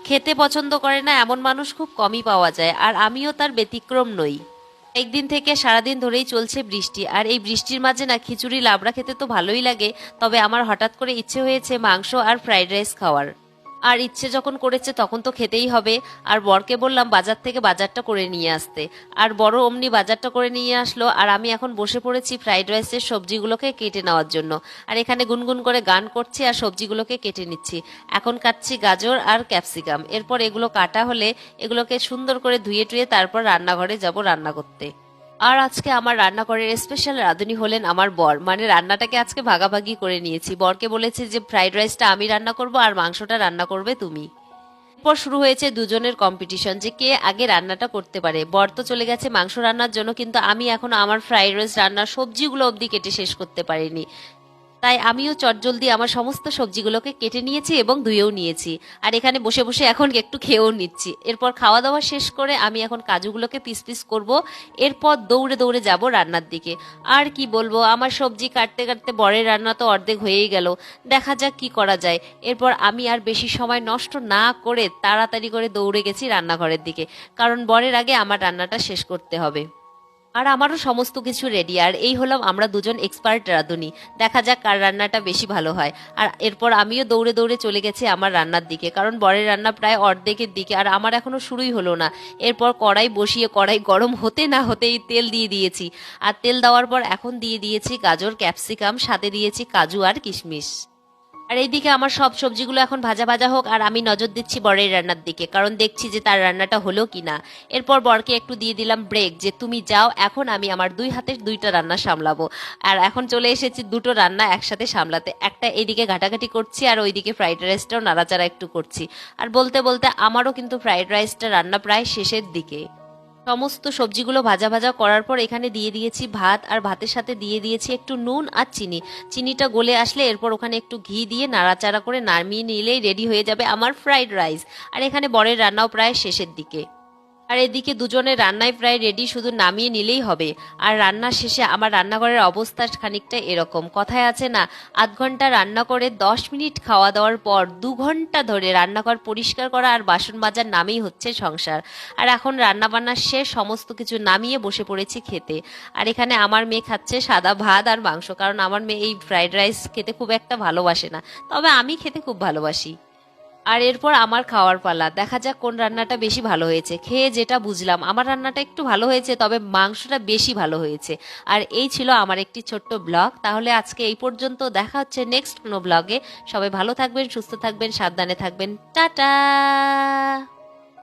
খেতে পছন্দ করে না এমন মানুষ খুব কমই পাওয়া যায়, আর আমিও তার ব্যতিক্রম নই। একদিন থেকে সারাদিন ধরেই চলছে বৃষ্টি, আর এই বৃষ্টির মাঝে না খিচুড়ি লাবড়া খেতে তো ভালোই লাগে, তবে আমার হঠাৎ করে ইচ্ছে হয়েছে মাংস আর ফ্রাইড রাইস খাওয়ার। আর ইচ্ছে যখন করেছে তখন তো খেতেই হবে। আর বরকে বললাম বাজার থেকে বাজারটা করে নিয়ে আসতে, আর বড় অমনি বাজারটা করে নিয়ে আসলো। আর আমি এখন বসে পড়েছি ফ্রাইড রাইসের সবজিগুলোকে কেটে নেওয়ার জন্য। আর এখানে গুনগুন করে গান করছি আর সবজিগুলোকে কেটে নিচ্ছি। এখন কাটছি গাজর আর ক্যাপসিকাম, এরপর এগুলো কাটা হলে এগুলোকে সুন্দর করে ধুয়ে টুয়ে তারপর রান্নাঘরে যাব রান্না করতে। আর আজকে আমার রান্নাঘরের স্পেশাল রাঁধুনি হলেন আমার বর, মানে রান্নাটাকে আজকে ভাগাভাগি করে নিয়েছি। বরকে বলেছি যে ফ্রাইড রাইসটা আমি রান্না করব আর মাংসটা রান্না করবে তুমি। এরপর শুরু হয়েছে দুজনের কম্পিটিশন যে কে আগে রান্নাটা করতে পারে। বর তো চলে গেছে মাংস রান্নার জন্য, কিন্তু আমি এখনো আমার ফ্রাইড রাইস রান্নার সবজিগুলো অবধি কেটে শেষ করতে পারিনি। তাই আমিও চটজলদি আমার সমস্ত সবজিগুলোকে কেটে নিয়েছি এবং ধুয়েও নিয়েছি। আর এখানে বসে বসে এখন একটু খেয়েও নিচ্ছি। এরপর খাওয়া দাওয়া শেষ করে আমি এখন কাজুগুলোকে পিস পিস করব। এরপর দৌড়ে দৌড়ে যাব রান্নার দিকে। আর কি বলবো, আমার সবজি কাটতে কাটতে বরের রান্না তো অর্ধেক হয়েই গেল। দেখা যাক কি করা যায়। এরপর আমি আর বেশি সময় নষ্ট না করে তাড়াতাড়ি করে দৌড়ে গেছি রান্নাঘরের দিকে, কারণ বরের আগে আমার রান্নাটা শেষ করতে হবে। আর আমারও সমস্ত কিছু রেডি, আর এই হলাম আমরা দুজন এক্সপার্ট রাঁধুনি। দেখা যাক কার রান্নাটা বেশি ভালো হয়। আর এরপর আমিও দৌড়ে দৌড়ে চলে গেছি আমার রান্নার দিকে, কারণ বরের রান্না প্রায় অর্ধেকের দিকে আর আমার এখনো শুরুই হলো না। এরপর কড়াই বসিয়ে কড়াই গরম হতে না হতেই তেল দিয়ে দিয়েছি। আর তেল দেওয়ার পর এখন দিয়ে দিয়েছি গাজর ক্যাপসিকাম, সাথে দিয়েছি কাজু আর কিশমিশ। আর এইদিকে আমার সব সবজিগুলো এখন ভাজা ভাজা হোক, আর আমি নজর দিচ্ছি বরের রান্নার দিকে, কারণ দেখছি যে তার রান্নাটা হলো কিনা। এরপর বরকে একটু দিয়ে দিলাম ব্রেক, যে তুমি যাও, এখন আমি আমার দুই হাতের দুইটা রান্না সামলাবো। আর এখন চলে এসেছি দুটো রান্না একসাথে সামলাতে। একটা এইদিকে ঘাটাঘাটি করছি আর ওইদিকে ফ্রাইড রাইসটাও নাড়াচাড়া একটু করছি। আর বলতে বলতে আমারও কিন্তু ফ্রাইড রাইসটা রান্না প্রায় শেষের দিকে। সমস্ত সবজিগুলো ভাজা ভাজা করার পর এখানে দিয়ে দিয়েছি ভাত, আর ভাতের সাথে দিয়ে দিয়েছি একটু নুন আর চিনি। চিনিটা গলে আসলে এরপর ওখানে একটু ঘি দিয়ে নাড়াচাড়া করে নামিয়ে নিলেই রেডি হয়ে যাবে আমার ফ্রাইড রাইস। আর এখানে বরের রান্নাও প্রায় শেষের দিকে। আর এদিকে দুজনের রান্নায় প্রায় রেডি, শুধু নামিয়ে নিলেই হবে। আর রান্না শেষে আমার রান্নাঘরের অবস্থা খানিকটা এরকম। কথায় আছে না, আধ ঘন্টা রান্না করে 10 মিনিট খাওয়া দাওয়ার পর 2 ঘন্টা ধরে রান্নাঘর পরিষ্কার করা আর বাসন মাজার নামেই হচ্ছে সংসার। আর এখন রান্না বান্না শেষ, সমস্ত কিছু নামিয়ে বসে পড়েছি খেতে। আর এখানে আমার মেয়ে খাচ্ছে সাদা ভাত আর মাংস, কারণ আমার মেয়ে এই ফ্রাইড রাইস খেতে খুব একটা ভালোবাসে না, তবে আমি খেতে খুব ভালোবাসি। আর এরপর আমার খাওয়ার পালা। দেখা যাক কোন রান্নাটা বেশি ভালো হয়েছে। খেয়ে যেটা বুঝলাম আমার রান্নাটা একটু ভালো হয়েছে, তবে মাংসটা বেশি ভালো হয়েছে। আর এই ছিল আমার একটি ছোট্ট ব্লগ। তাহলে আজকে এই পর্যন্ত, দেখা হচ্ছে নেক্সট কোনো ব্লগে। সবাই ভালো থাকবেন, সুস্থ থাকবেন, সাবধানে থাকবেন। টাটা।